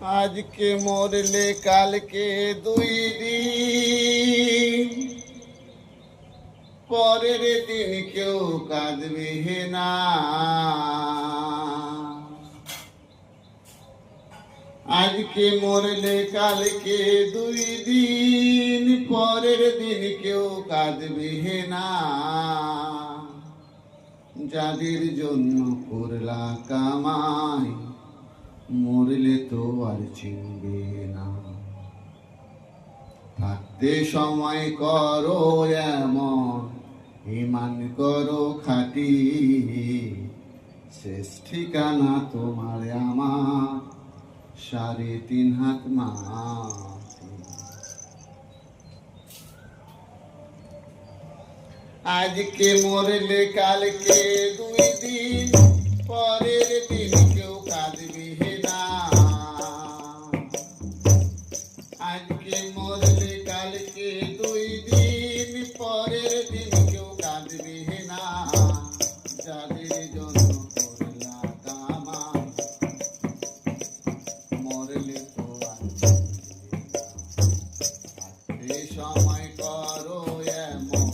আজকে মরলে কালকে 2 দিন, পরের দিন কেউ কাঁদবে না। আজকে মরলে কালকে 2 দিন, পরের দিন কেউ কাঁদবে না। যাদের জন্য করলা কামাই, মরলে তো আর চিনবে না। থাকতে সময় করো এমন, ঈমান করো খাঁটি, শেষ ঠিকানা তোমার আমার 3.5 হাত মাটি। আজকে মরলে কালকে 2 দিন, পরের দিন কেউ কাঁদবে না। আজকে মরলে কালকে 2 দিন, পরের দিন কেউ কাঁদবে না। যাদের জন্য করলা কামাই, মরলে তো আর চিনবে না। থাকতে সময় করো এমন,